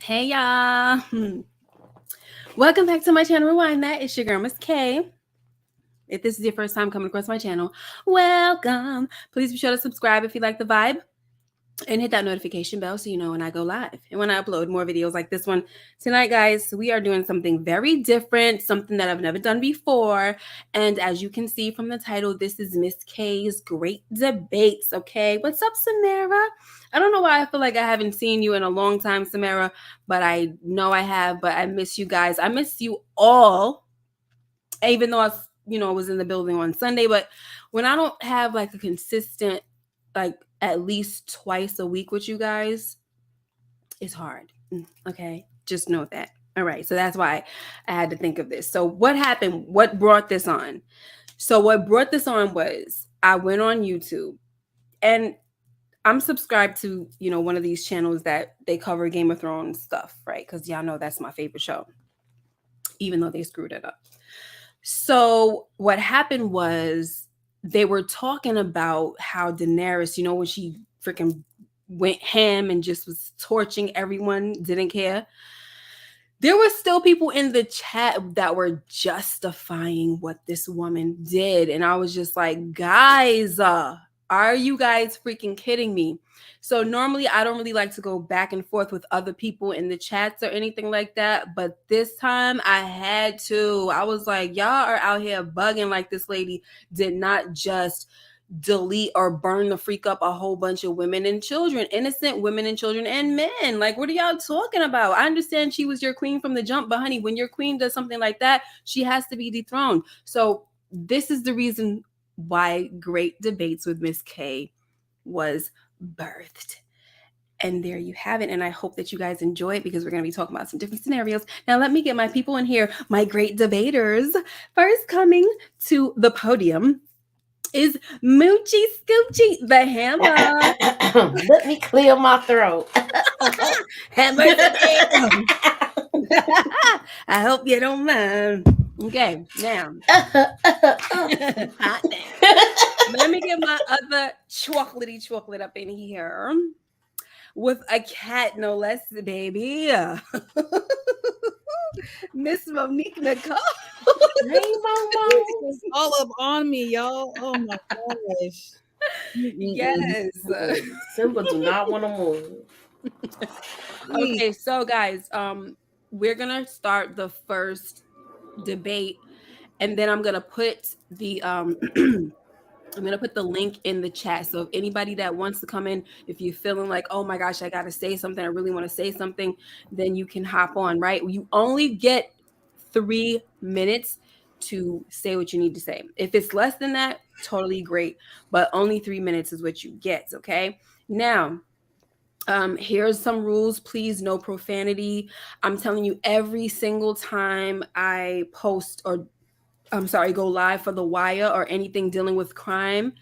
Hey y'all. Welcome back to my channel Rewind That. It's your girl Miss K. If this is your first time coming across my channel, welcome. Please be sure to subscribe if you like the vibe and hit that notification bell so you know when I go live and when I upload more videos like this one. Tonight, guys, we are doing something very different, something that I've never done before. And as you can see from the title, this is Miss K's Great Debates, okay? What's up, Samara? I don't know why I feel like I haven't seen you in a long time, Samara, but I know I have, but I miss you guys. I miss you all, even though I was in the building on Sunday. But when I don't have like a consistent, like at least twice a week with you guys, it's hard. Okay, just know that. All right, so that's why I had to think of this. So what happened? What brought this on? So what brought this on was I went on YouTube, and I'm subscribed to one of these channels that they cover Game of Thrones stuff, right? Because y'all know that's my favorite show, even though they screwed it up. So what happened was they were talking about how Daenerys, when she freaking went ham and just was torching everyone, didn't care. There were still people in the chat that were justifying what this woman did. And I was just like, guys, are you guys freaking kidding me? So normally I don't really like to go back and forth with other people in the chats or anything like that. But this time I had to. I was like, y'all are out here bugging like this lady did not just delete or burn the freak up a whole bunch of women and children, innocent women and children and men. Like, what are y'all talking about? I understand she was your queen from the jump, but honey, when your queen does something like that, she has to be dethroned. So this is the reason why Great Debates with Miss K was birthed. And there you have it. And I hope that you guys enjoy it because we're going to be talking about some different scenarios. Now, let me get my people in here, my great debaters. First coming to the podium is Moochie Scoochie, the hammer. Let me clear my throat. Hammer the I hope you don't mind. Okay, now. Hot damn. Let me get my other chocolate up in here. With a cat, no less, baby. Miss Monique Nicole. Hey, Momo. It's all up on me, y'all. Oh my gosh. Yes. Simba do not want to move. Okay, so guys, we're gonna start the first debate, and then I'm gonna put the I'm gonna put the link in the chat. So if anybody that wants to come in, if you're feeling like, oh my gosh, I gotta say something, I really want to say something, then you can hop on, right? You only get 3 minutes to say what you need to say. If it's less than that, totally great, but only 3 minutes is what you get. Okay, now here's some rules. Please, no profanity. I'm telling you, every single time I post or go live for The Wire or anything dealing with crime,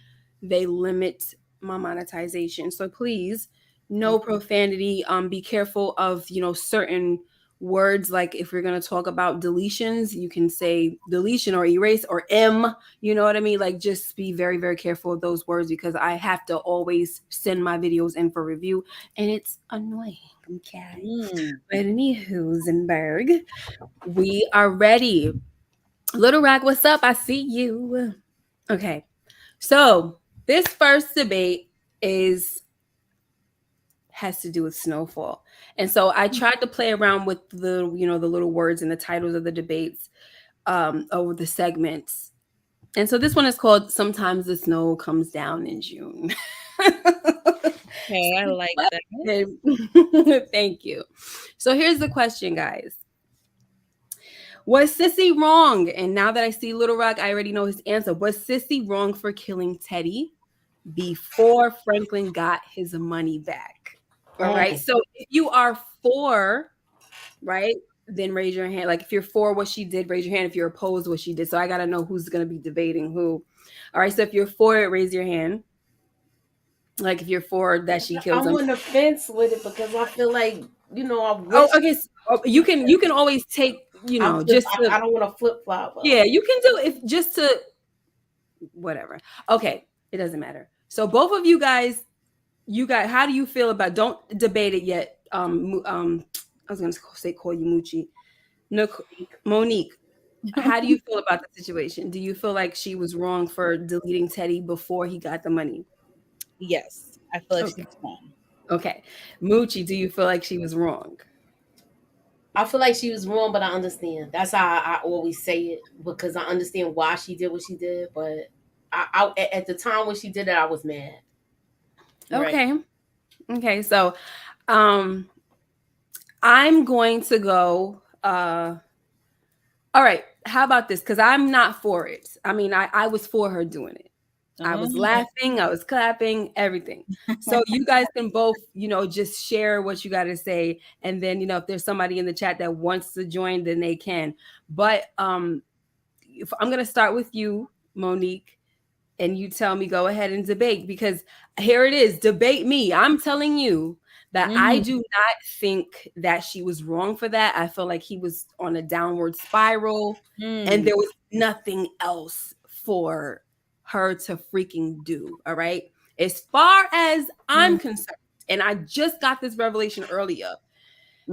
they limit my monetization. So please, no profanity. Be careful of, certain words. Like if we're going to talk about deletions, you can say deletion or erase or M, you know what I mean? Like just be very, very careful of those words because I have to always send my videos in for review and it's annoying. Okay. But anywho'senberg, we are ready. Little Rock, what's up? I see you. Okay. So this first debate has to do with Snowfall. And so I tried to play around with the little words and the titles of the debates over the segments. And so this one is called Sometimes the Snow Comes Down in June. Okay, I like that. Thank you. So here's the question, guys. Was Sissy wrong? And now that I see Little Rock, I already know his answer. Was Sissy wrong for killing Teddy before Franklin got his money back? All right. So if you are for, right, then raise your hand. Like if you're for what she did, raise your hand. If you're opposed to what she did. So I got to know who's going to be debating who. All right. So if you're for it, raise your hand. Like if you're for that she kills him. I'm on the fence with it because I feel like, okay. So you can always take, I don't want to flip flop. Yeah, you can do it just to whatever. Okay, it doesn't matter. So both of you guys, how do you feel about? Don't debate it yet. I was gonna say call you Moochie. No, Monique. How do you feel about the situation? Do you feel like she was wrong for deleting Teddy before he got the money? Yes, I feel like Okay. she's wrong. Okay. Moochie, do you feel like she was wrong? I feel like she was wrong, but I understand. That's how I always say it because I understand why she did what she did. But at the time when she did it, I was mad. Right. Okay. Okay. So um I'm going to go all right. How about this? Because I'm not for it. I mean, I was for her doing it. I Oh, was laughing, I was clapping, everything. So you guys can both, just share what you got to say, and then if there's somebody in the chat that wants to join, then they can. But if I'm gonna start with you, Monique, and you tell me go ahead and debate because here it is, debate me. I'm telling you that I mm, do not think that she was wrong for that. I feel like he was on a downward spiral and mm, there was nothing else for her to freaking do. All right. As far as I'm mm, concerned, and I just got this revelation earlier,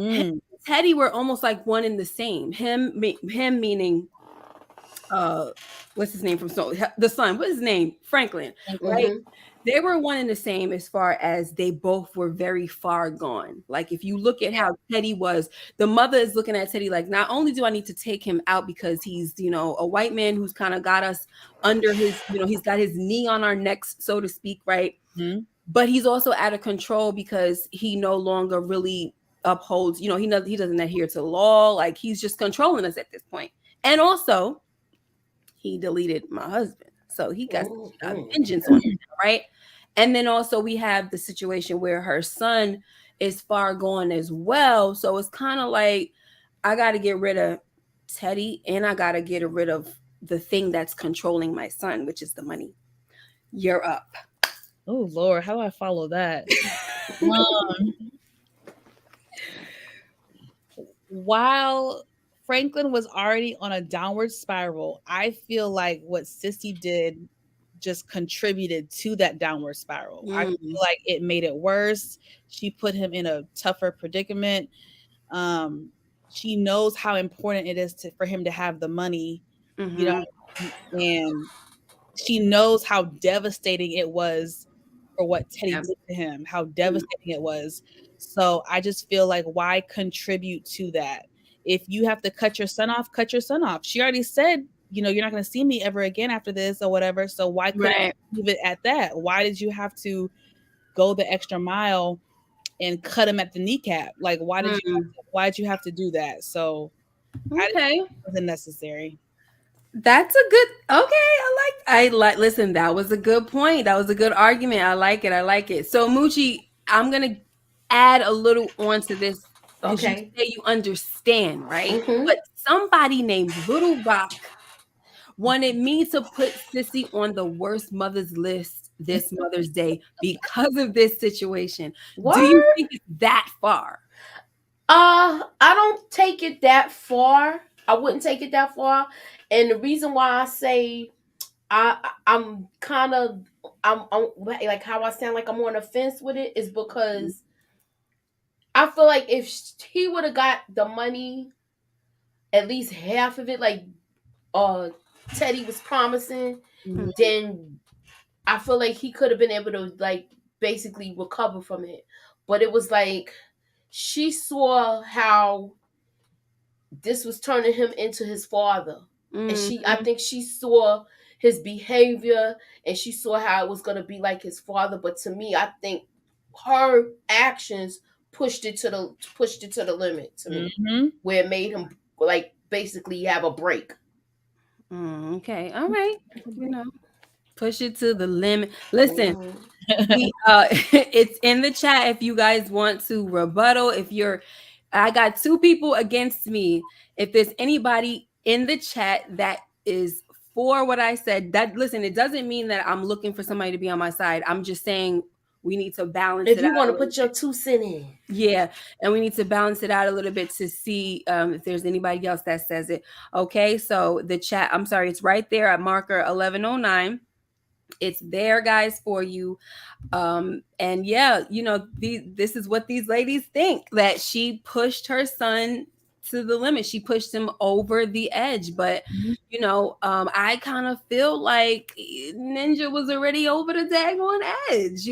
him mm. and Teddy were almost like one in the same. Him meaning what's his name from Snow, the son, what's his name, Franklin, right? Franklin. Hmm. They were one and the same as far as they both were very far gone. Like if you look at how Teddy was, the mother is looking at Teddy like, not only do I need to take him out because he's a white man who's kind of got us under his, he's got his knee on our necks, so to speak, right? Mhm. But he's also out of control because he no longer really upholds, he doesn't adhere to law. Like he's just controlling us at this point. And also he deleted my husband. So she got Hmm. vengeance on him, right? And then also we have the situation where her son is far gone as well. So it's kind of like I got to get rid of Teddy and I got to get rid of the thing that's controlling my son, which is the money. You're up. Oh Lord, how do I follow that? Um, while Franklin was already on a downward spiral, I feel like what Sissy did just contributed to that downward spiral. I feel Mm, like it made it worse. She put him in a tougher predicament. Um, she knows how important it is for him to have the money, you mm-hmm. know, and she knows how devastating it was for what Teddy Yeah. did to him, how Mm, devastating it was. So I just feel like why contribute to that? If you have to cut your son off, cut your son off. She already said, you're not going to see me ever again after this or whatever. So why couldn't right. you leave it at that? Why did you have to go the extra mile and cut him at the kneecap? Like Mm, why did you have to do that? So I didn't okay. think it wasn't necessary. That's a good okay. I like listen, that was a good point. That was a good argument. I like it. I like it. So Moochie, I'm gonna add a little onto this because you Okay. say you understand, right? Hmm. But somebody named Little Rock wanted me to put Sissy on the worst mothers list this Mother's Day because of this situation. Do you Word. think it's that far? I don't take it that far. I wouldn't take it that far, and the reason why I say I'm kind of I'm like how I sound like I'm on the fence with it is because I feel like if he would have got the money, at least half of it, like uh Teddy was promising, Mhm. Mhm. then I feel like he could have been able to like basically recover from it. But it was like she saw how this was turning him into his father. And I Mhm. think she saw his behavior and she saw how it was going to be like his father. But to me, I think her actions pushed it to the limit to me, Mhm. where it made him like basically have a break. Okay. All right. You know. Push it to the limit. Listen, Mhm. we it's in the chat if you guys want to rebuttal. If you're I got two people against me. If there's anybody in the chat that is for what I said, that listen, it doesn't mean that I'm looking for somebody to be on my side. I'm just saying we need to balance If it you out want a to little put your bit. 2 cents in. Yeah, and we need to balance it out a little bit to see if there's anybody else that says it. Okay, so the chat, I'm sorry, it's right there at marker 1109. It's there, guys, for you. And yeah, this is what these ladies think, that she pushed her son to the limit. She pushed him over the edge. But I kind of feel like Ninja was already over the daggone edge.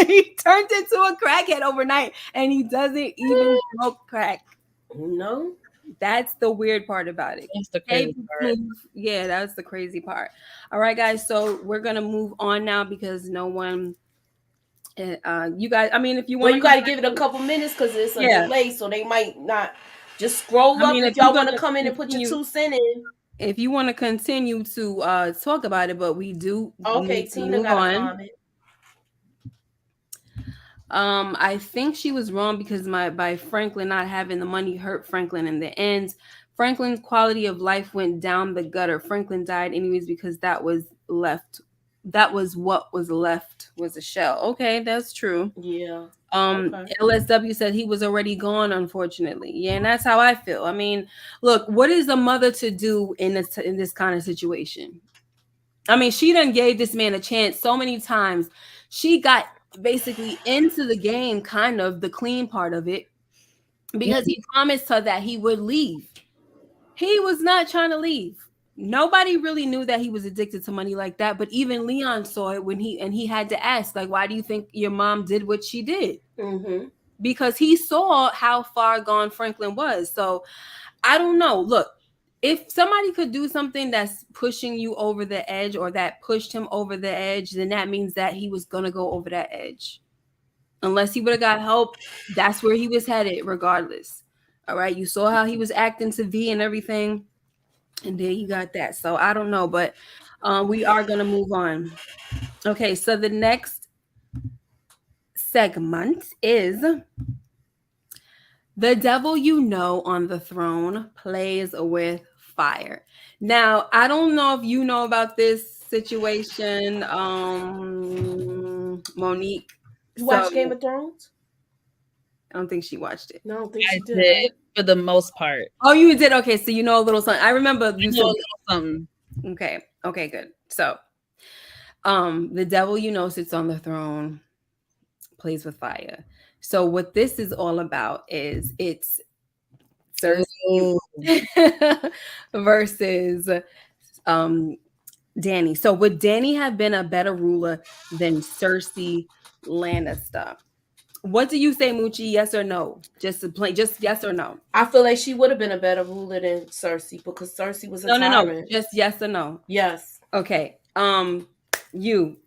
He turned into a crackhead overnight, and he doesn't even smoke crack. No, that's the weird part about it. That's the crazy part. Yeah, that's the crazy part. All right, guys. So we're gonna move on now because no one. You guys, I mean, if you want, you got to give it a couple minutes because it's a delay, so they might not just scroll up. If y'all want to come in and put your 2 cents in. If you want to continue to talk about it, but we do. Okay, Tina got a comment. I think she was wrong because by Franklin not having the money hurt Franklin in the end. Franklin's quality of life went down the gutter. Franklin died anyways because that was left. That was what was left was a shell. Okay, that's true. Yeah. Okay. LSW said he was already gone, unfortunately. Yeah, and that's how I feel. I mean, look, what is a mother to do in this kind of situation? I mean, she done gave this man a chance so many times. She got basically into the game, kind of the clean part of it, because he promised her that he would leave. He was not trying to leave. Nobody really knew that he was addicted to money like that, but even Leon saw it when he had to ask, like, why do you think your mom did what she did? Mm-hmm. Because he saw how far gone Franklin was. So I don't know. Look, if somebody could do something that's pushing you over the edge or that pushed him over the edge, then that means that he was going to go over that edge. Unless he would have got help, that's where he was headed regardless. All right. You saw how he was acting to V and everything. And there you got that. So I don't know, but we are going to move on. Okay. So the next segment is The Devil You Know on the Throne Plays with Fire. Now, I don't know if you know about this situation, Monique. You watched Game of Thrones? I don't think she watched it. No, I don't think she did for the most part. Oh, you did? Okay, so you know a little something. I remember you know a little something. Okay, good. So, The Devil You Know Sits on the Throne Plays with Fire. So what this is all about is it's Cersei versus Dany. So would Dany have been a better ruler than Cersei Lannister? What do you say, Moochie? Yes or no? Just yes or no. I feel like she would have been a better ruler than Cersei because Cersei was a tyrant. No. Just yes or no. Yes. Okay. You,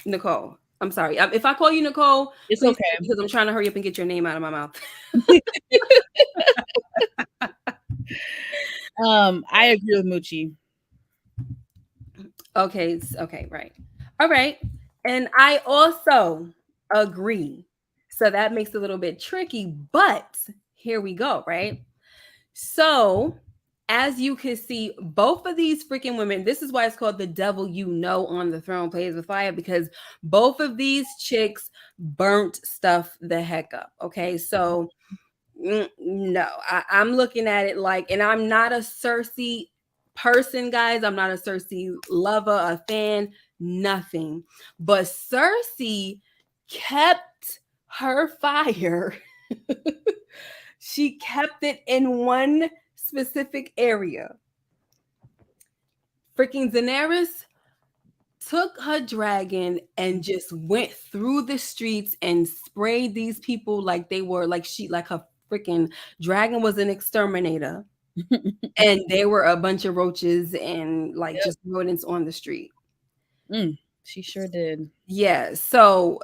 Nicole. I'm sorry. If I call you Nicole, it's okay because I'm trying to hurry up and get your name out of my mouth. I agree with Moochie. Okay, right. All right. And I also agree. So that makes it a little bit tricky, but here we go, right? So as you can see, both of these freaking women, this is why it's called The Devil You Know on the Throne Plays with Fire, because both of these chicks burnt stuff the heck up. Okay, so no, I'm looking at it like, and I'm not a Cersei person, guys. I'm not a Cersei lover, a fan, nothing. But Cersei kept her fire. She kept it in one specific area. Freaking Daenerys took her dragon and just went through the streets and sprayed these people like they were like her freaking dragon was an exterminator. And they were a bunch of roaches and just rodents on the street. She sure did. Yeah. So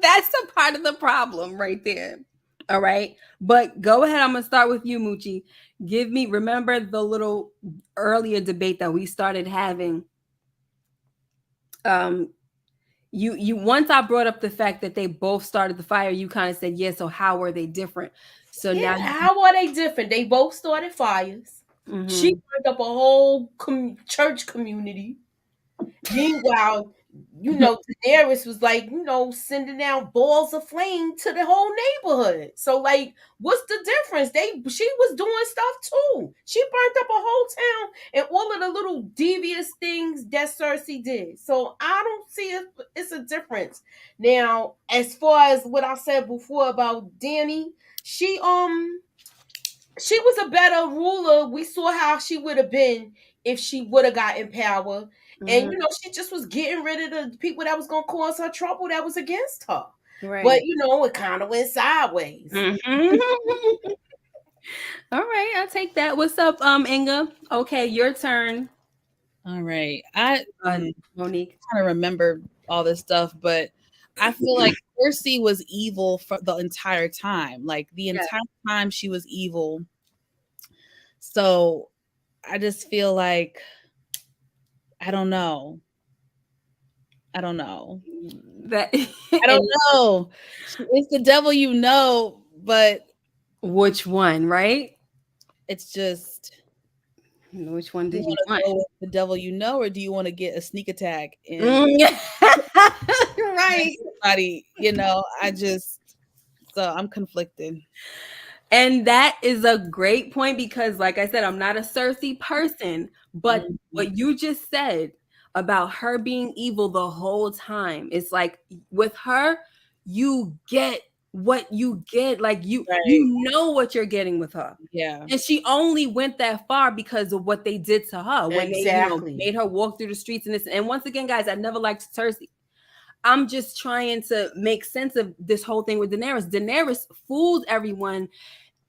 that's a part of the problem right there. All right. But go ahead. I'm going to start with you, Moochie. Remember the little earlier debate that we started having. You once I brought up the fact that they both started the fire, you kind of said, yeah, so how are they different? So now how are they different? They both started fires. Mm-hmm. She burned up a whole church community. Meanwhile, Daenerys was like, sending down balls of flame to the whole neighborhood. So like, what's the difference? She was doing stuff too. She burnt up a whole town and all of the little devious things that Cersei did. So I don't see it's a difference. Now, as far as what I said before about Dany, she was a better ruler. We saw how she would have been if she would have gotten power. And she just was getting rid of the people that was gonna cause her trouble that was against her. Right. But it kind of went sideways. All right, I'll take that. What's up, Inga? Okay, your turn. All right. I Monique. trying to remember all this stuff, but I feel like Cersei was evil for the entire time. Like the entire time she was evil. So I just feel like I don't know. That I don't know. It's the devil, but which one, right? It's just which one did you want? Go with the devil, or do you want to get a sneak attack and right? Somebody, so I'm conflicted. And that is a great point because, like I said, I'm not a Cersei person, but what you just said about her being evil the whole time, it's like with her, you get what you get. Like you know what you're getting with her. Yeah. And she only went that far because of what they did to her when they made her walk through the streets and this. And once again, guys, I never liked Cersei. I'm just trying to make sense of this whole thing with Daenerys. Daenerys fooled everyone,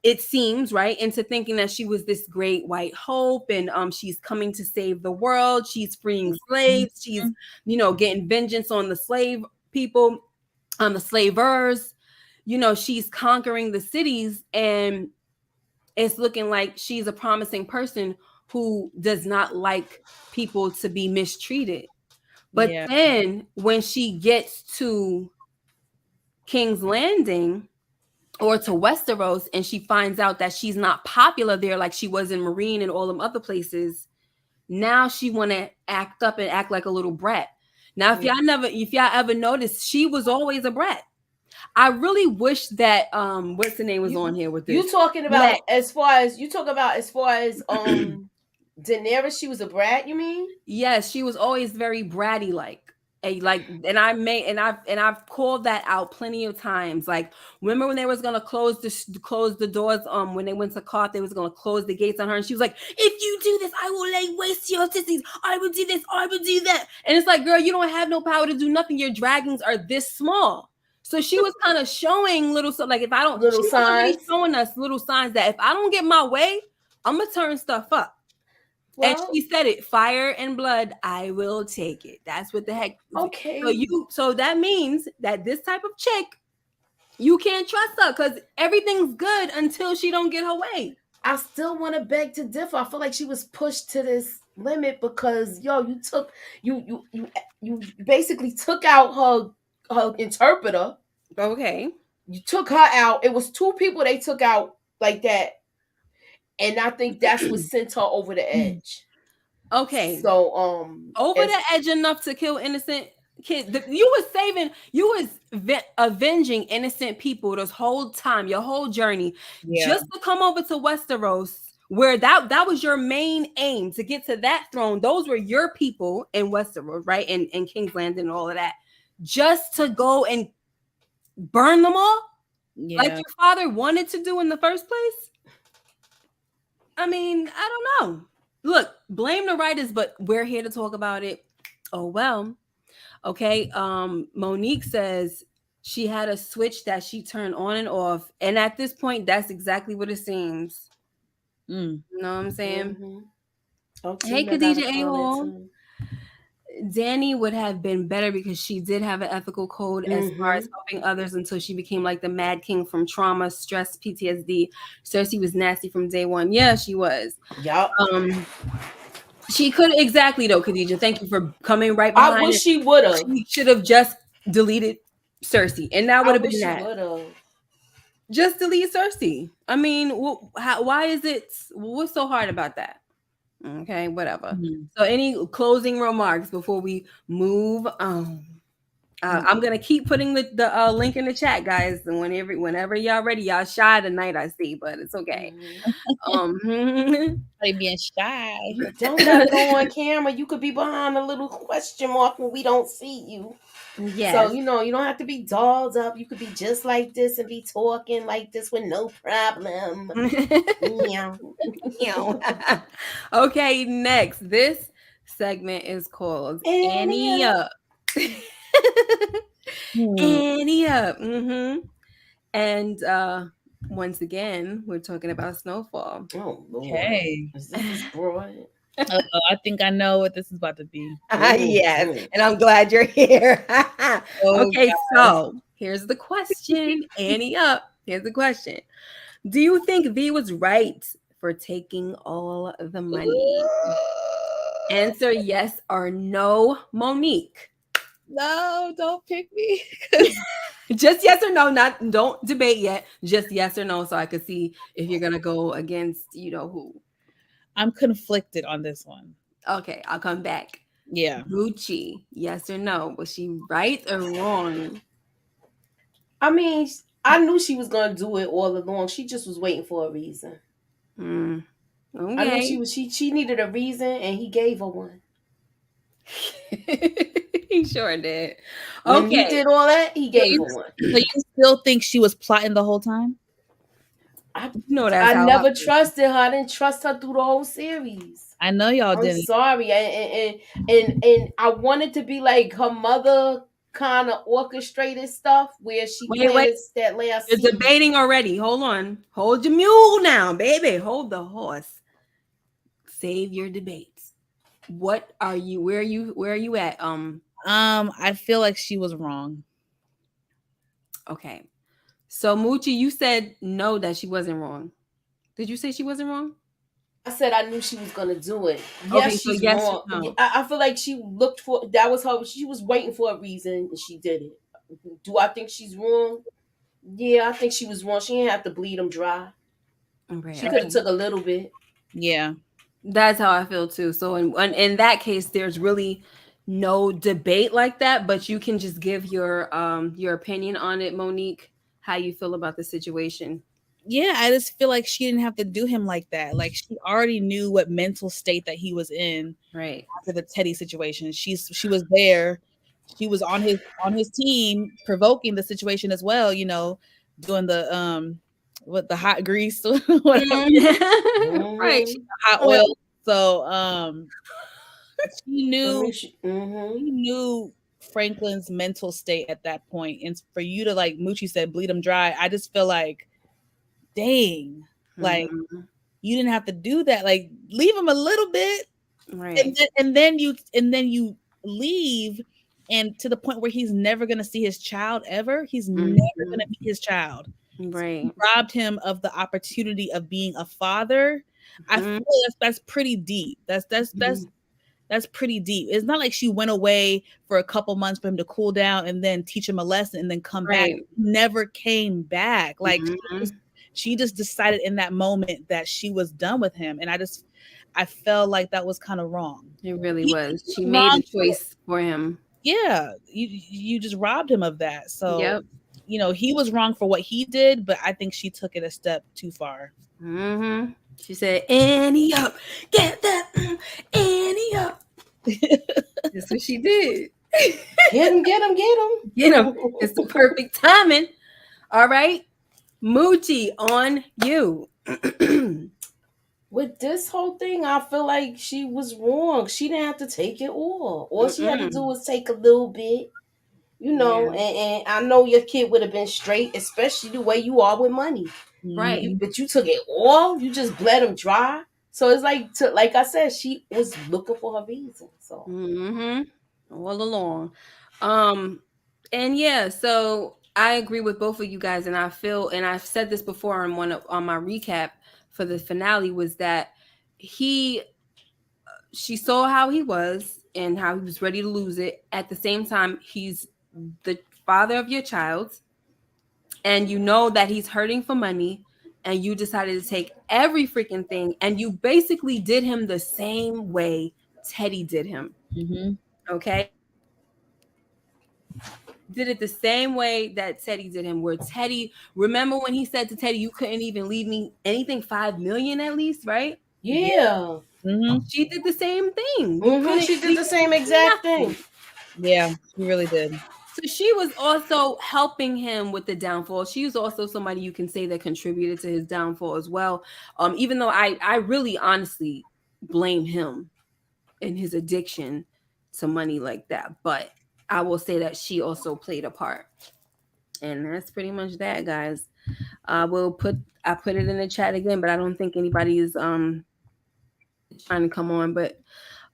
it seems, right, into thinking that she was this great white hope and she's coming to save the world. She's freeing slaves. She's, getting vengeance on the slave people, on the slavers. She's conquering the cities, and it's looking like she's a promising person who does not like people to be mistreated. But then when she gets to King's Landing or to Westeros and she finds out that she's not popular there like she was in Marine and all them other places, now she want to act up and act like a little brat. Now, if y'all ever noticed, she was always a brat. I really wish that what's the name was on here with this. You talking about as far as Daenerys, she was a brat, you mean? Yes, she was always very bratty like. And I've called that out plenty of times. Like, remember when they was gonna close the doors when they went to Karth, they was gonna close the gates on her, and she was like, "If you do this, I will lay waste your cities. I will do this. I will do that." And it's like, girl, you don't have no power to do nothing. Your dragons are this small. So she was kind of showing little like if I don't little signs, showing us little signs that if I don't get my way, I'm gonna turn stuff up. Well, and she said it, fire and blood, I will take it. That's what the heck. Okay. So that means that this type of chick, you can't trust her because everything's good until she don't get her way. I still want to beg to differ. I feel like she was pushed to this limit because you basically took out her interpreter. Okay. You took her out. It was 2 people they took out like that. And I think that's what sent her over the edge. Okay. So over the edge enough to kill innocent kids. You was avenging innocent people this whole time, your whole journey, just to come over to Westeros, where that was your main aim, to get to that throne. Those were your people in Westeros, right? And King's Landing and all of that. Just to go and burn them all? Like your father wanted to do in the first place? I mean, I don't know. Look, blame the writers, but we're here to talk about it. Oh, well. Okay. Monique says she had a switch that she turned on and off. And at this point, that's exactly what it seems. You know what I'm saying? Mm-hmm. Okay, hey, Khadija A-Hole. Dany would have been better because she did have an ethical code as far as helping others until she became like the Mad King from trauma, stress, PTSD. Cersei was nasty from day one. Yeah, she was. Yep. She could exactly though, Khadija. Thank you for coming right behind. I wish she would have. She should have just deleted Cersei, and that would have been that. Just delete Cersei. I mean, why is it? What's so hard about that? Okay, whatever. Mhm. So, any closing remarks before we move on? I'm gonna keep putting the link in the chat, guys. And whenever y'all ready, y'all shy tonight, I see, but it's okay. Like being shy. You don't gotta go on camera. You could be behind a little question mark when we don't see you. Yes. So you don't have to be dolled up. You could be just like this and be talking like this with no problem. Yeah. Okay, next. This segment is called Annie Up. Annie Up. And once again, we're talking about Snowfall. Oh Lord. Okay. Is this broad? I think I know what this is about to be. Yes, and I'm glad you're here. Okay, so here's the question. Annie Up. Here's the question. Do you think V was right for taking all the money? Answer yes or no, Monique. No, don't pick me. Just yes or no, don't debate yet. Just yes or no, so I could see if you're gonna go against who. I'm conflicted on this one. Okay, I'll come back. Yeah. Gucci, yes or no? Was she right or wrong? I mean, I knew she was gonna do it all along. She just was waiting for a reason. Okay. I knew she needed a reason, and he gave her one. He sure did. When he did all that, he gave her one. So you still think she was plotting the whole time? I never trusted her. I didn't trust her through the whole series. I know y'all I'm didn't. sorry, and I wanted to be like her mother, kind of orchestrated stuff where she planted that last. You're debating already. Hold on. Hold your mule now, baby. Hold the horse. Save your debates. What are you? Where are you at? I feel like she was wrong. Okay. So Moochie, you said no, that she wasn't wrong. Did you say she wasn't wrong? I said I knew she was gonna do it. Yes, okay, she's so yes, wrong. No. I feel like she looked for that was her. She was waiting for a reason, and she did it. Do I think she's wrong? Yeah, I think she was wrong. She didn't have to bleed them dry. Okay. She could have took a little bit. Yeah, that's how I feel too. So in that case, there's really no debate like that, but you can just give your opinion on it, Monique. How you feel about the situation? Yeah, I just feel like she didn't have to do him like that. Like she already knew what mental state that he was in right after the Teddy situation. She was there. She was on his team, provoking the situation as well, doing the the hot grease, whatever. Right. Hot oil. So she knew she knew Franklin's mental state at that point. And for you to, like Moochie said, bleed him dry, I just feel like, dang, like you didn't have to do that. Like leave him a little bit, right? And then you leave, and to the point where he's never gonna see his child ever. He's never gonna meet his child. Right. So you robbed him of the opportunity of being a father. I feel that's pretty deep. That's pretty deep. It's not like she went away for a couple months for him to cool down and then teach him a lesson and then come back. He never came back. Like she just decided in that moment that she was done with him. And I felt like that was kind of wrong. It really was. She made a choice for him. Yeah. You just robbed him of that. So, he was wrong for what he did, but I think she took it a step too far. She said, Annie up, get that Annie up. That's what she did. Get him. It's the perfect timing. All right. Moochie, on you. With this whole thing, I feel like she was wrong. She didn't have to take it all. All she had to do was take a little bit. And I know your kid would have been straight, especially the way you are with money. Right. But you took it all. You just bled him dry. So it's like I said, she was looking for her reason. So all along. And yeah, so I agree with both of you guys, and I feel, and I've said this before on my recap for the finale, was that she saw how he was and how he was ready to lose it. At the same time, he's the father of your child, and you know that he's hurting for money, and you decided to take every freaking thing, and you basically did him the same way Teddy did him. Mm-hmm. Okay? Did it the same way that Teddy did him, where Teddy, remember when he said to Teddy, you couldn't even leave me anything 5 million at least, right? Yeah. Mm-hmm. She did the same thing. You couldn't She did leave the same exact nothing. thing. Yeah, she really did. So she was also helping him with the downfall. She was also somebody you can say that contributed to his downfall as well. Even though I really honestly blame him and his addiction to money like that, but I will say that she also played a part. And that's pretty much that, guys. I put it in the chat again, but I don't think anybody is trying to come on. But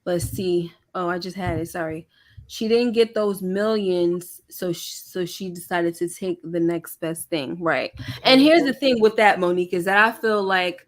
let's see. Oh, I just had it. Sorry. She didn't get those millions, so she decided to take the next best thing, right? And here's the thing with that, Monique, is that I feel like,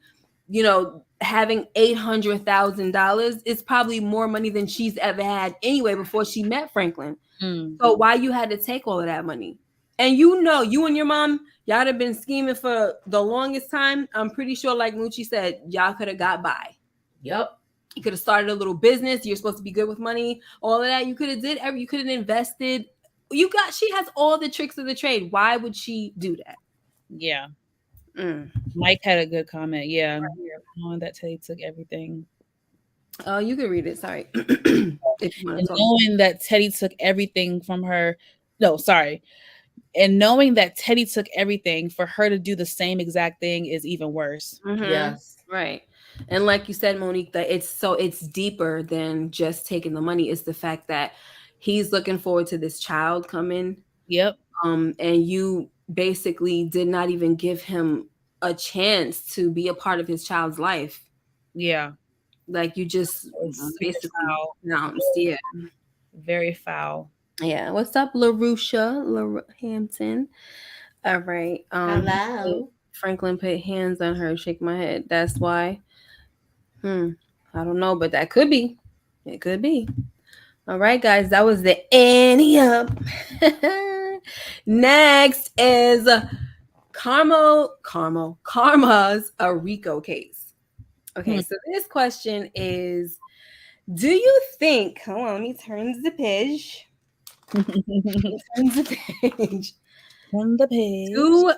having $800,000 is probably more money than she's ever had anyway before she met Franklin. So why you had to take all of that money? And you and your mom, y'all have been scheming for the longest time. I'm pretty sure, like Moochie said, y'all could have got by. Yep. You could have started a little business. You're supposed to be good with money. All of that. You could have did every. You could have invested. She has all the tricks of the trade. Why would she do that? Yeah. Mike had a good comment. Yeah. Right, knowing that Teddy took everything. Oh, you can read it. Sorry. If you want to talk. Knowing that Teddy took everything from her. No, sorry. And knowing that Teddy took everything, for her to do the same exact thing is even worse. Mm-hmm. Yes. Right. And like you said, Monique, that it's deeper than just taking the money. It's the fact that he's looking forward to this child coming. Yep. And you basically did not even give him a chance to be a part of his child's life. Yeah. Like you just basically announced. Yeah. Very foul. Yeah. What's up, LaRusha Hampton? All right. Hello. Franklin put hands on her. Shake my head. That's why. I don't know, but that could be. It could be. All right, guys. That was the Annie up. Next is Karma's a Rico case. Okay, so this question is, do you think, hold on, let me turn the page. Do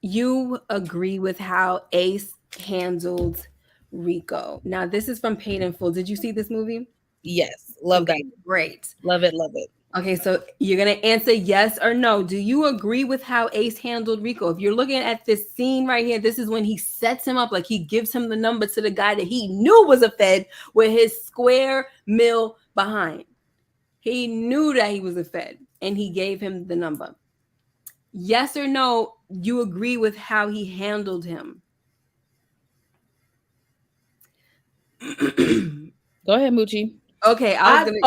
you agree with how Ace handled Rico? Now, this is from Paid in Full. Did you see this movie? Yes. Love that. Great. Love it. Love it. Okay, so you're going to answer yes or no. Do you agree with how Ace handled Rico? If you're looking at this scene right here, this is when he sets him up, like he gives him the number to the guy that he knew was a Fed with his square mill behind. He knew that he was a Fed and he gave him the number. Yes or no, you agree with how he handled him? Go ahead, Moochie. Okay, I didn't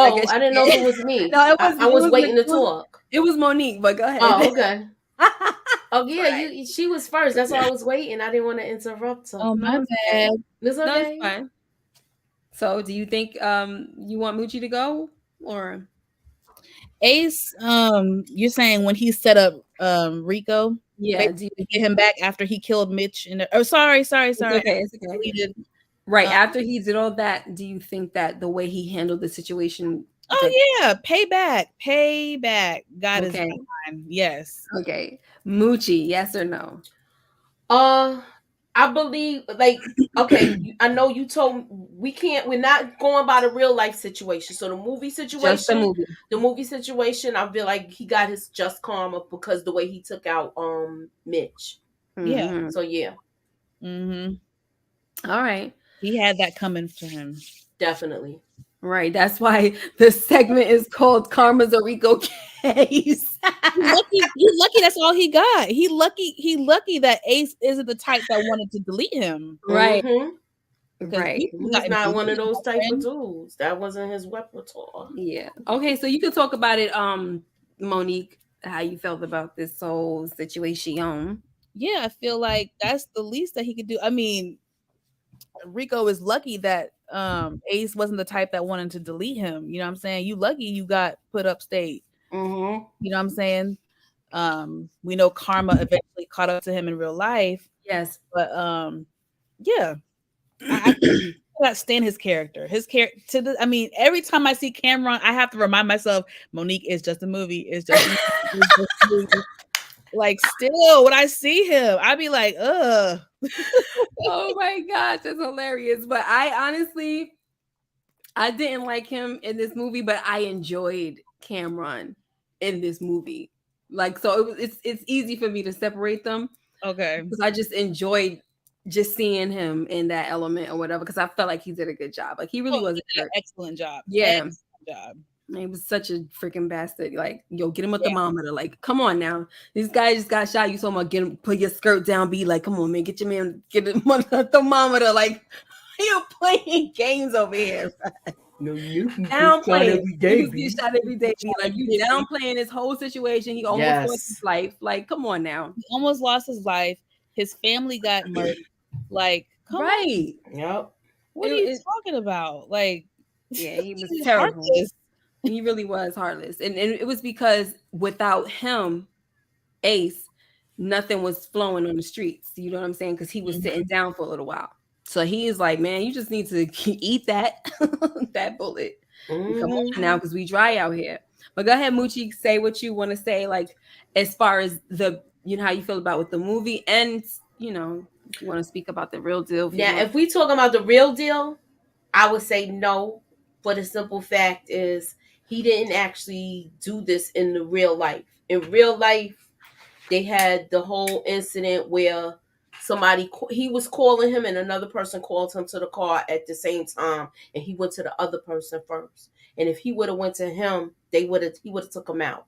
know if it was me. No, I was waiting to talk. It was Monique, but go ahead. Oh, okay. Oh yeah, right. she was first. That's why I was waiting. I didn't want to interrupt her. Oh, my bad. It's okay. No, it's fine. So, do you think you want Moochie to go or Ace? You're saying when he set up Rico? Yeah, do you get him back after he killed Mitch? Sorry. It's okay. Right after he did all that, do you think that the way he handled the situation? Oh yeah, payback. God is fine. Yes. Okay, Moochie, yes or no? I believe, okay, I know you told we're not going by the real life situation. So the movie situation, just the movie situation, I feel like he got his just karma because the way he took out Mitch. Yeah. So yeah. All right. He had that coming for him. Definitely. Right. That's why the segment is called Karma's a Rico case. He's lucky that's all he got. He lucky that Ace isn't the type that wanted to delete him. Right. Right. He's not one of those type of dudes. That wasn't his repertoire. Yeah. Okay, so you can talk about it, Monique, how you felt about this whole situation. Yeah, I feel like that's the least that he could do. I mean, Rico is lucky that Ace wasn't the type that wanted to delete him. You know what I'm saying? You lucky you got put upstate. You know what I'm saying? We know Karma eventually caught up to him in real life, Yes. But yeah, I cannot stand his character. His character I mean, every time I see Cameron, I have to remind myself, Monique is just a movie. It's just a movie. It's just a movie. Like, still, when I see him, I be like, ugh. Oh my gosh, that's hilarious. But I honestly, I didn't like him in this movie, but I enjoyed Cameron in this movie. Like, so it's easy for me to separate them Okay. because I just enjoyed just seeing him in that element or whatever. Because I felt like he did a good job. Like he really Oh, was he a did an jerk. excellent job. Yeah. Excellent job. He was such a freaking bastard. Like, yo, get him a Yeah. thermometer. Like, come on now. This guy just got shot. You talking about get him, put your skirt down, be like, come on, man, get your man, get him a thermometer. Like, you're playing games over here. No, you Downplaying. every day, He gets shot every day. Be like, you downplaying his whole situation. He almost lost his life. Like, come on now. He almost lost his life. His family got murdered. Like, come right. on. Yep. What are you talking about? Like, yeah, he was terrible. Heartless. He really was heartless. And it was because without him, Ace, nothing was flowing on the streets. You know what I'm saying? Because he was sitting down for a little while. So he is like, man, you just need to eat that that bullet. Come on now, because we dry out here. But go ahead, Moochie, say what you want to say, like as far as the, you know, how you feel about with the movie, and you know, if you want to speak about the real deal. Now, if we talking about the real deal, I would say no. For the simple fact is he didn't actually do this in the real life. In real life, they had the whole incident where he was calling him and another person called him to the car at the same time, and he went to the other person first. And if he would have went to him, he would have took him out.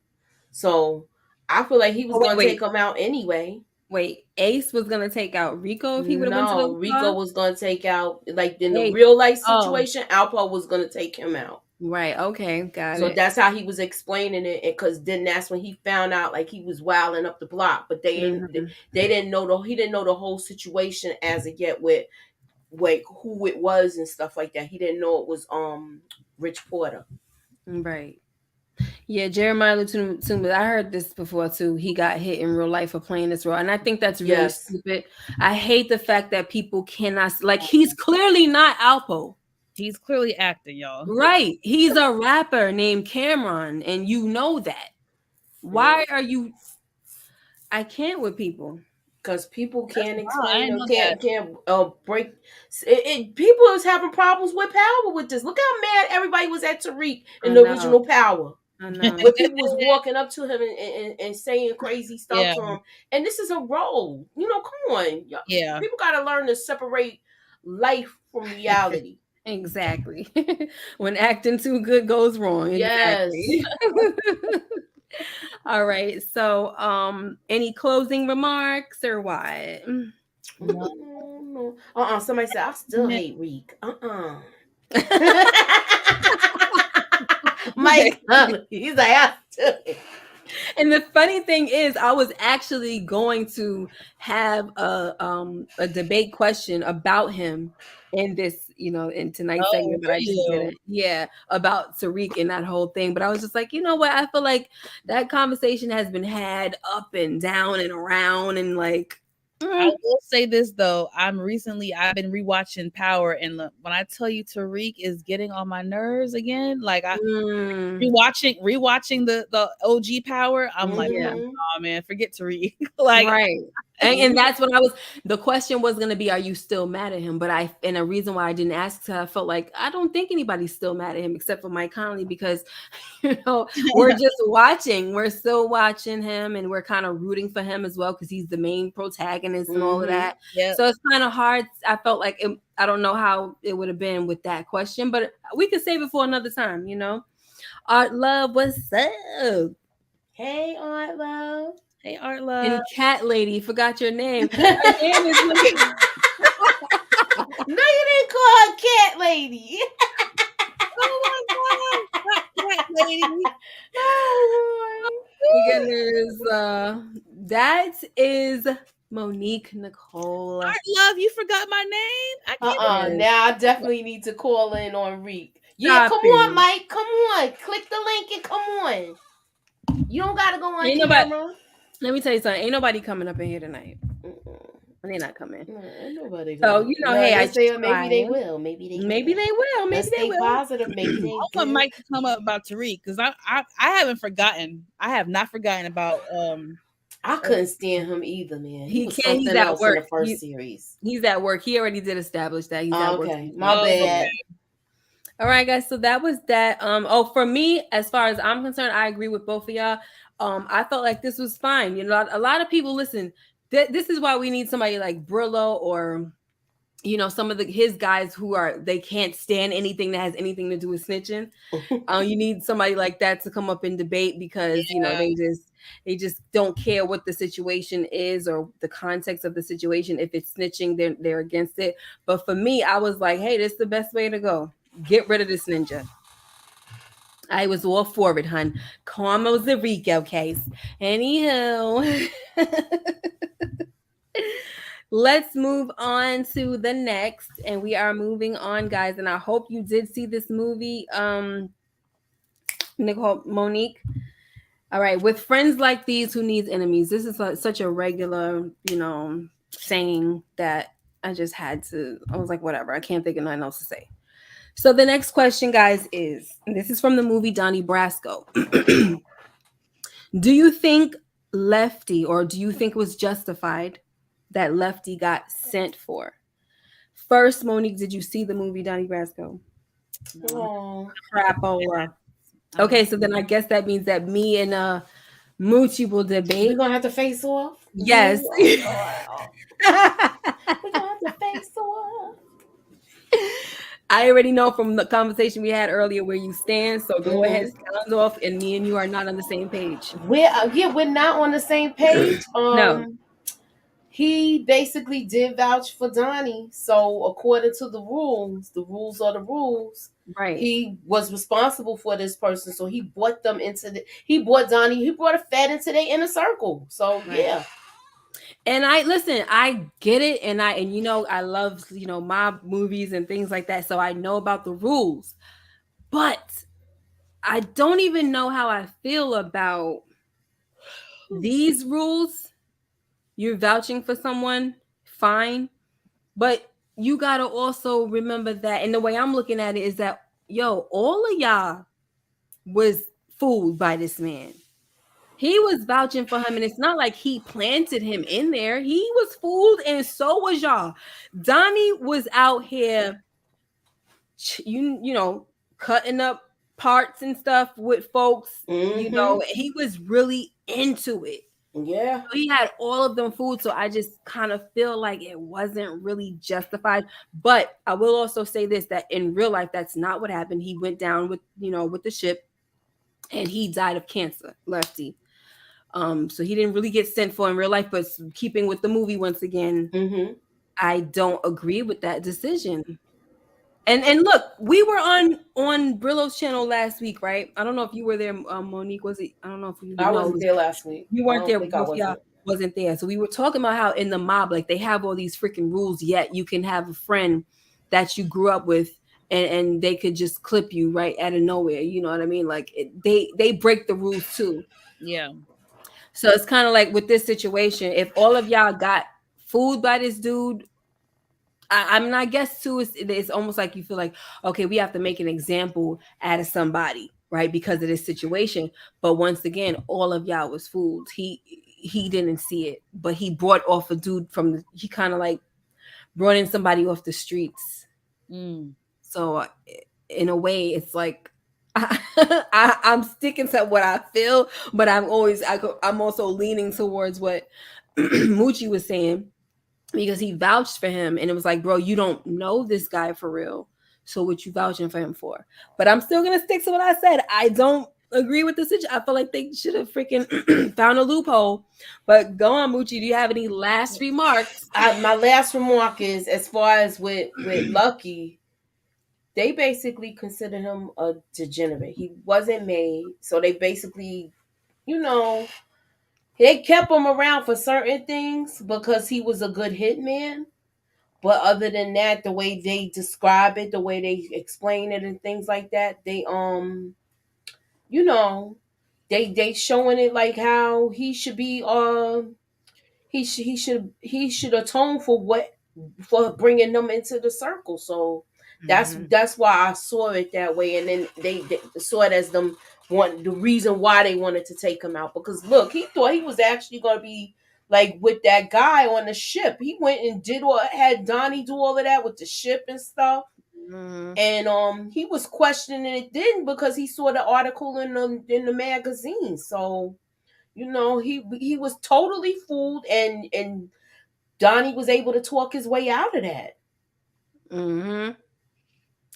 So I feel like he was going to take him out anyway. Wait, Ace was gonna take out Rico if he would have went to the Rico was gonna take out, like in the real life situation, Alpo was gonna take him out. Right. Okay. Got it. So that's how he was explaining it, because then that's when he found out like he was wilding up the block, but they didn't know he didn't know the whole situation as of yet with who it was and stuff like that. He didn't know it was Rich Porter. Right. Yeah, Jeremiah Lutumba, I heard this before too. He got hit in real life for playing this role. And I think that's really stupid. I hate the fact that people cannot, like, he's clearly not Alpo. He's clearly acting, y'all. Right. He's a rapper named Cameron, and you know that. Why are you? I can't with people. Because people can't explain or can't break it. People is having problems with power with this. Look how mad everybody was at Tariq in the original Power. I know. But people was walking up to him and saying crazy stuff to him. And this is a role. You know, come on. Yeah. People got to learn to separate life from reality. Exactly. When acting too good goes wrong. Exactly. Yes. All right. So, any closing remarks or what? No. Somebody said, I still hate Reek. Mike, he's like, I still hate. And the funny thing is, I was actually going to have a debate question about him in this, you know, in tonight's segment, but I just didn't. Yeah, about Tariq and that whole thing. But I was just like, you know what? I feel like that conversation has been had up and down and around, and like. I will say this though, I've been rewatching Power, and when I tell you Tariq is getting on my nerves again, like I rewatching the OG Power, I'm like, oh man, forget Tariq. Like, right. And that's what the question was going to be, are you still mad at him? But and a reason why I didn't ask, I felt like I don't think anybody's still mad at him except for Mike Conley, because, you know, we're still watching him, and we're kind of rooting for him as well, because he's the main protagonist and all of that. Yep. So it's kind of hard. I felt like I don't know how it would have been with that question, but we could save it for another time, you know. Art Love, what's up? Hey, Art Love. Hey, Art Love. And Cat Lady, forgot your name. Her name is No, you didn't call her Cat Lady. Oh my God. Cat Lady. Oh my goodness. That is Monique Nicole. Art Love, you forgot my name? Now I definitely need to call in on Reek. Yeah, come on, Mike. Come on. Click the link and come on. You don't gotta go on camera. Let me tell you something. Ain't nobody coming up in here tonight. They're not coming. No, ain't nobody So going. you know, Well, I hey, I guess maybe they tried. will. Maybe they Maybe will. they will. Maybe Let's they stay will. positive. Maybe they I want will. Mike to come up about Tariq because I haven't forgotten. I have not forgotten about I couldn't stand him either, man. He He was can't. He's something at else in work. the first series. He's at work. He already did establish that he's at work. Okay, my Oh, bad. All right, guys. So that was that. Oh, for me, as far as I'm concerned, I agree with both of y'all. I felt like this was fine. You know, a lot of people listen. This is why we need somebody like Brillo or some of his guys who they can't stand anything that has anything to do with snitching. You need somebody like that to come up and debate because they just don't care what the situation is or the context of the situation. If it's snitching, they're against it. But for me, I was like, hey, this is the best way to go. Get rid of this ninja. I was all for it, hun. Karma's the Rico case. Anyhow. Let's move on to the next. And we are moving on, guys. And I hope you did see this movie. Nicole, Monique. All right. With friends like these, who needs enemies? This is such a regular, saying that I just had to. I was like, whatever. I can't think of nothing else to say. So the next question, guys, is this is from the movie Donnie Brasco. Do you think Lefty, or do you think it was justified that Lefty got sent for? First, Monique, did you see the movie Donnie Brasco? Oh, Crapola. Okay, so then I guess that means that me and Moochie will debate. we're gonna have to face off. Yes. We're gonna have to face off. I already know from the conversation we had earlier where you stand. So go ahead, sound off, and me and you are not on the same page. We're not on the same page. No. He basically did vouch for Donnie. So according to the rules are the rules. Right. He was responsible for this person. So he brought them he brought a fed into their inner circle. So Right. yeah. And I get it, and I love mob movies and things like that, so I know about the rules, but I don't even know how I feel about these rules. You're vouching for someone, fine, but you gotta also remember that, and the way I'm looking at it is that all of y'all was fooled by this man. He was vouching for him, and it's not like he planted him in there. He was fooled, and so was y'all. Donnie was out here, cutting up parts and stuff with folks. He was really into it. Yeah. So he had all of them fooled, so I just kind of feel like it wasn't really justified. But I will also say this, that in real life, that's not what happened. He went down with the ship, and he died of cancer, Lefty. So he didn't really get sent for in real life, but keeping with the movie once again, I don't agree with that decision. And look, we were on Brillo's channel last week, right? I don't know if you were there, Monique. Was it? I don't know if you. I wasn't there last week. You weren't there. Both y'all wasn't there. So we were talking about how in the mob, like they have all these freaking rules. Yet you can have a friend that you grew up with, and they could just clip you right out of nowhere. You know what I mean? Like they break the rules too. Yeah. So it's kind of like with this situation, if all of y'all got fooled by this dude, I guess too, it's almost like you feel like, okay, we have to make an example out of somebody, right? Because of this situation. But once again, all of y'all was fooled. He didn't see it, but he brought off a dude he kind of like brought in somebody off the streets. So in a way, it's like, I'm sticking to what I feel, but I'm also leaning towards what Moochie was saying, because he vouched for him, and it was like, bro, you don't know this guy for real, so what you vouching for him for? But I'm still gonna stick to what I said. I don't agree with the situation. I feel like they should have freaking found a loophole. But go on, Moochie. Do you have any last remarks? My last remark is, as far as with Lucky, they basically consider him a degenerate. He wasn't made, so they basically, they kept him around for certain things because he was a good hitman. But other than that, the way they describe it, the way they explain it, and things like that, they they showing it like how he should be. he should atone for bringing them into the circle. So that's why I saw it that way, and then they saw it as them the reason why they wanted to take him out, because look, he thought he was actually going to be like with that guy on the ship. He went and had Donnie do all of that with the ship and stuff. And he was questioning it then because he saw the article in the magazine. So he was totally fooled, and Donnie was able to talk his way out of that.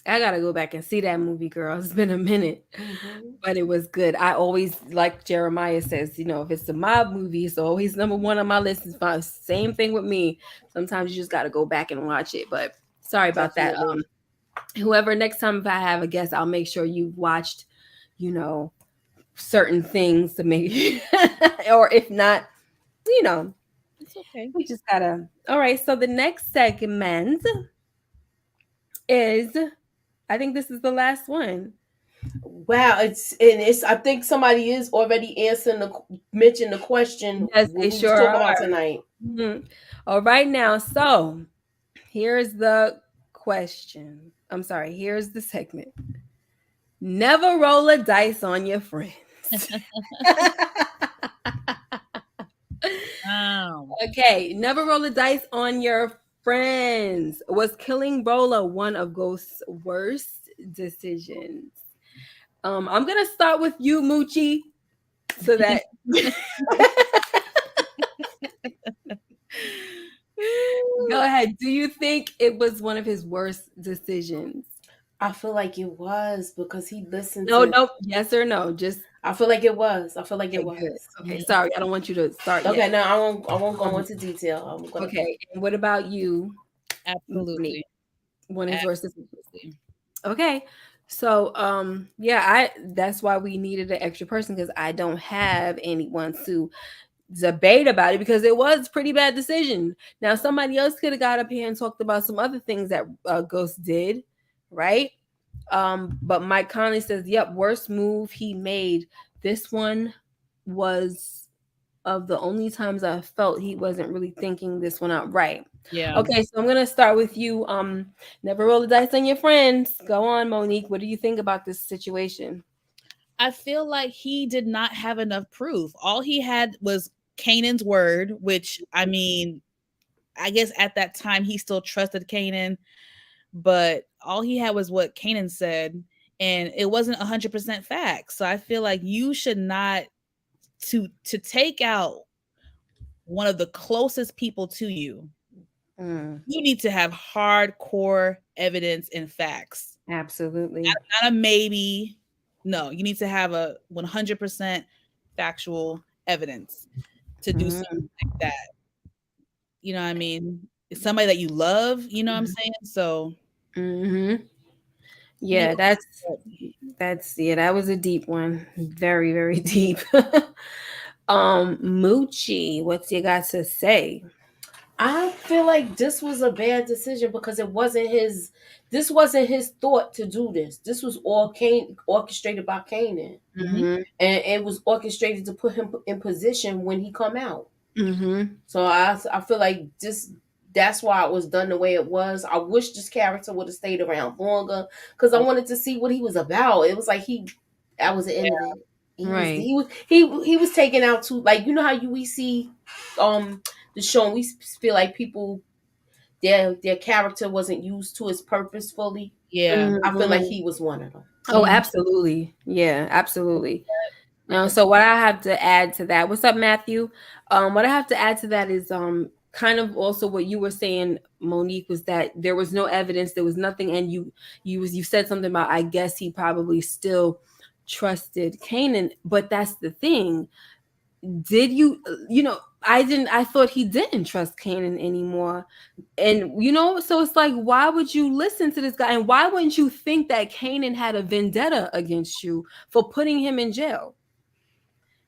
I gotta go back and see that movie, girl. It's been a minute, but it was good. I always, like Jeremiah says, if it's a mob movie, it's always number one on my list. It's fine. Same thing with me. Sometimes you just gotta go back and watch it. But sorry about that. Whoever next time if I have a guest, I'll make sure you've watched, certain things to make, or if not, it's okay. We just gotta. All right. So the next segment is, I think this is the last one. Wow, it's. I think somebody is already mentioned the question. Yes, they sure talking are. about tonight. All right, now, so here's the question. I'm sorry. Here's the segment. Never roll a dice on your friends. Wow. Okay, never roll a dice on your friends. Was killing Rolla one of Ghost's worst decisions? I'm gonna start with you, Moochie, so that go ahead. Do you think it was one of his worst decisions? I feel like it was, because he listened. No, yes or no? Just I feel like it was. It was. Good. Okay, sorry, I don't want you to start. Okay, yet. no, I won't go into detail. Okay, and what about you? Absolutely. One of his worst decisions. Okay. So that's why we needed an extra person, because I don't have anyone to debate about it, because it was a pretty bad decision. Now somebody else could have got up here and talked about some other things that Ghost did, right? But Mike Conley says, yep, worst move he made. This one was of the only times I felt he wasn't really thinking this one out right. Yeah. Okay, so I'm gonna start with you. Never roll the dice on your friends. Go on, Monique. What do you think about this situation? I feel like he did not have enough proof. All he had was Kanan's word, which, I mean, I guess at that time he still trusted Kanan, but all he had was what Kanan said, and it wasn't 100% fact. So I feel like you should not to take out one of the closest people to you. You need to have hardcore evidence and facts. Absolutely. Not a maybe. No, you need to have a 100% factual evidence to do something like that. You know what I mean? It's somebody that you love, you know what I'm saying? So yeah, that was a deep one. Very, very deep. Moochie, what's you got to say? I feel like this was a bad decision because it wasn't his. This wasn't his thought to do this. This was all orchestrated by Kanan, and it was orchestrated to put him in position when he come out. So I feel like that's why it was done the way it was. I wish this character would have stayed around longer, because I wanted to see what he was about. It was like that was the end of it. He was taken out too. Like, you know how we see the show, and we feel like people, their character wasn't used to its purpose fully. Yeah. I feel like he was one of them. Oh, absolutely. Yeah, absolutely. So what I have to add to that, what's up, Matthew? What I have to add to that is kind of also what you were saying, Monique, was that there was no evidence, there was nothing, and you said something about, I guess he probably still trusted Kanan, but that's the thing. Did I thought he didn't trust Kanan anymore. And so it's like, why would you listen to this guy? And why wouldn't you think that Kanan had a vendetta against you for putting him in jail?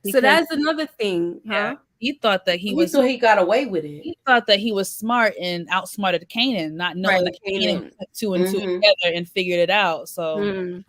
Because so that's another thing, huh? He thought that he got away with it. He thought that he was smart and outsmarted Kanan, not knowing that Kanan put two and two together and figured it out. So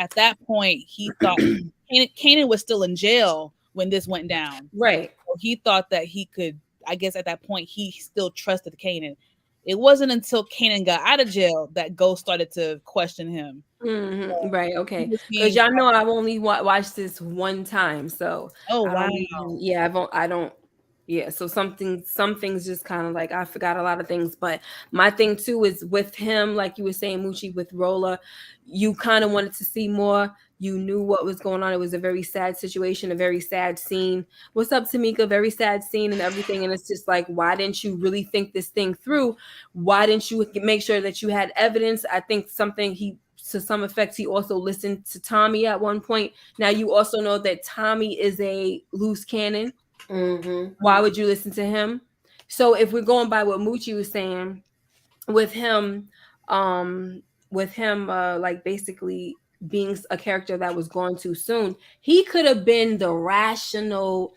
at that point, he thought Kanan was still in jail when this went down. Right. So he thought that he could, I guess at that point he still trusted Kanan. It wasn't until Kanan got out of jail that Ghost started to question him. Right. He Okay. was Because being y'all know I've only watched this one time, so oh I wow. don't even. Yeah, I don't. Yeah. So some things just kind of like I forgot a lot of things. But my thing too is with him, like you were saying, Moochie with Rolla, you kind of wanted to see more. You knew what was going on. It was a very sad situation, a very sad scene. What's up, Tamika? Very sad scene and everything. And it's just like, why didn't you really think this thing through? Why didn't you make sure that you had evidence? I think something to some effect, he also listened to Tommy at one point. Now you also know that Tommy is a loose cannon. Why would you listen to him? So if we're going by what Moochie was saying, with him, um, like basically being a character that was gone too soon, he could have been the rational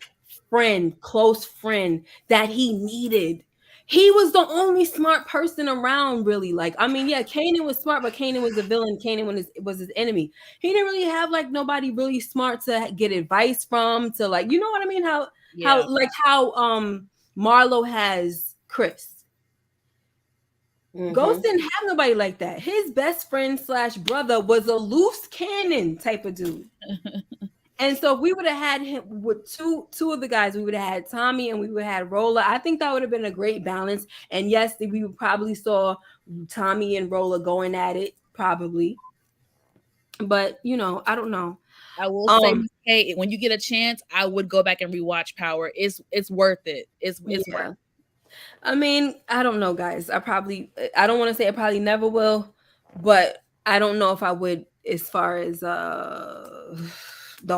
friend, close friend that he needed. He was the only smart person around, really. Like, I mean, yeah, Kanan was smart, but Kanan was a villain. Kanan was his enemy. He didn't really have like nobody really smart to get advice from, to like, you know what I mean? Yeah. How Marlo has Chris. Ghost didn't have nobody like that. His best friend / brother was a loose cannon type of dude. And so if we would have had him with two of the guys, we would have had Tommy and we would have had Rolla. I think that would have been a great balance. And yes, we would probably saw Tommy and Rolla going at it, probably. But you know, I don't know. I will say, hey, when you get a chance, I would go back and rewatch Power. It's worth it. It's worth it. I mean, I don't know, guys. I don't want to say I probably never will, but I don't know if I would as far as the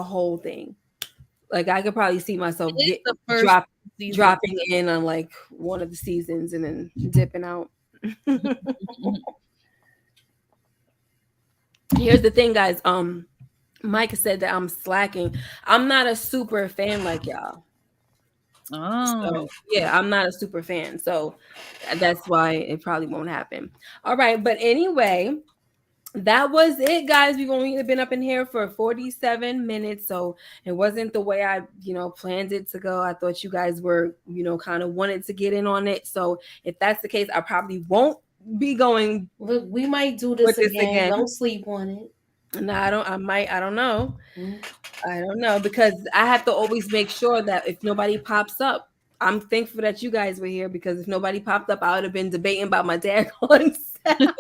whole thing. Like I could probably see myself dropping in on like one of the seasons and then dipping out. Here's the thing, guys. Mike said that I'm slacking. I'm not a super fan like y'all. So, yeah, I'm not a super fan. So that's why it probably won't happen. All right. But anyway, that was it, guys. We've only been up in here for 47 minutes. So it wasn't the way I, planned it to go. I thought you guys were, kind of wanted to get in on it. So if that's the case, I probably won't be going. Look, we might do this again. Don't sleep on it. No, I don't know. I don't know, because I have to always make sure that if nobody pops up, I'm thankful that you guys were here, because if nobody popped up, I would have been debating about my dad on sound.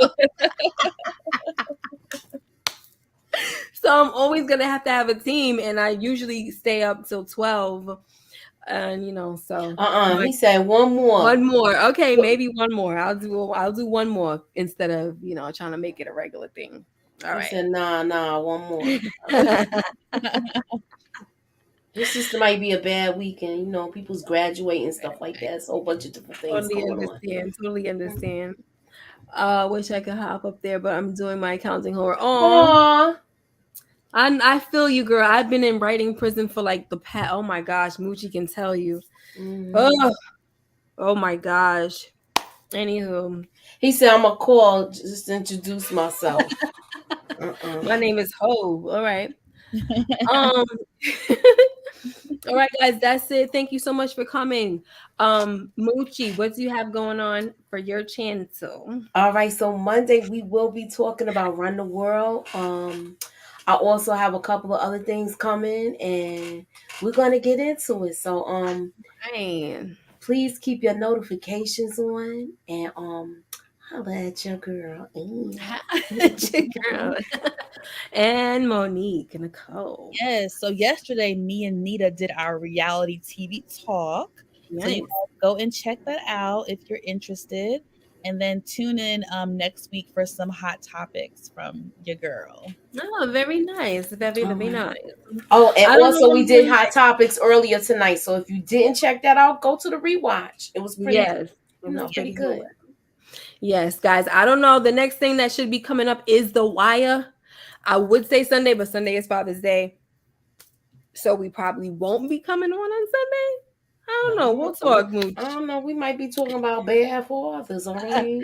So I'm always going to have a team, and I usually stay up till 12. And so he said one more. Okay, maybe one more. I'll do one more instead of trying to make it a regular thing. All right. Said nah, one more. This just might be a bad weekend. People's graduating and stuff like that. It's a whole bunch of different things Totally understand. Wish I could hop up there, but I'm doing my accounting homework. I feel you, girl. I've been in writing prison for like the past. Oh my gosh, Moochie can tell you. Oh my gosh. Anywho, he said I'm gonna call just to introduce myself. My name is Ho. All right. All right, guys, that's it. Thank you so much for coming. Moochie, what do you have going on for your channel? All right, so Monday we will be talking about Run the World. I also have a couple of other things coming, and we're gonna get into it. So please keep your notifications on, and holla at your girl. And Monique and Nicole. Yes. So yesterday, me and Nita did our reality TV talk. Nice. So you guys go and check that out if you're interested. And then tune in next week for some hot topics from your girl. Oh, very nice. Very nice. Oh, and also we did hot topics earlier tonight. So if you didn't check that out, go to the rewatch. It was pretty, pretty good. Yes, guys. I don't know. The next thing that should be coming up is The Wire. I would say Sunday, but Sunday is Father's Day. So we probably won't be coming on Sunday. I don't know. We'll talk, Mooch. I don't know. We might be talking about bad fathers, all right?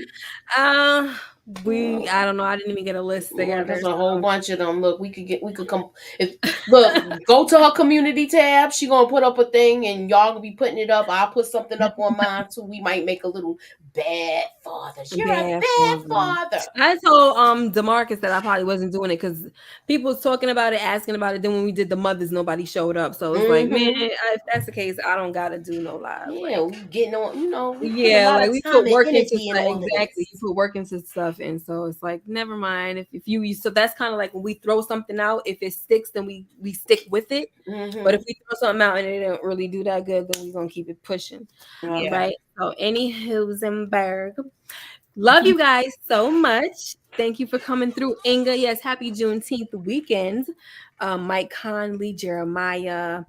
I don't know. I didn't even get a list Yeah, together. there's a So. whole bunch of them. Look, we could come. If look, go to her community tab. She gonna put up a thing, and y'all gonna be putting it up. I'll put something up on mine too. We might make a little bad father. You're a Bad bad father. father. I told Demarcus that I probably wasn't doing it because people was talking about it, asking about it. Then when we did the mothers, nobody showed up. So it's like, man, if that's the case, I don't gotta do no live. Yeah, Like, we getting on. We put a yeah, lot like of we time put and work into energy in stuff. all of Exactly, you this. put work into stuff, and so it's like, never mind. If you so that's kind of like when we throw something out. If it sticks, then we stick with it. But if we throw something out and it don't really do that good, then we're gonna keep it pushing. Yeah. Right. So any Husenberg. Love you guys so much. Thank you for coming through. Inga, yes, happy Juneteenth weekend. Mike Conley, Jeremiah,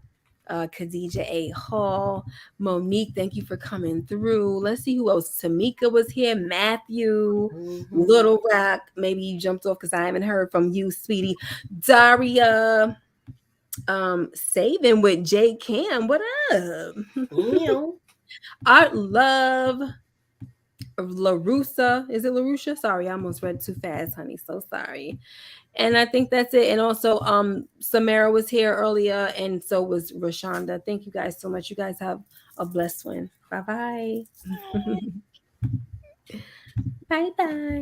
Khadijah A. Hall, Monique, thank you for coming through. Let's see who else. Tamika was here, Matthew, Little Rock. Maybe you jumped off because I haven't heard from you, sweetie. Daria, Saving with J Cam. What up? Art Love. LaRusa. Is it LaRusa? Sorry, I almost read too fast, honey. So sorry. And I think that's it. And also, Samara was here earlier, and so was Rashonda. Thank you guys so much. You guys have a blessed one. Bye bye. Bye bye.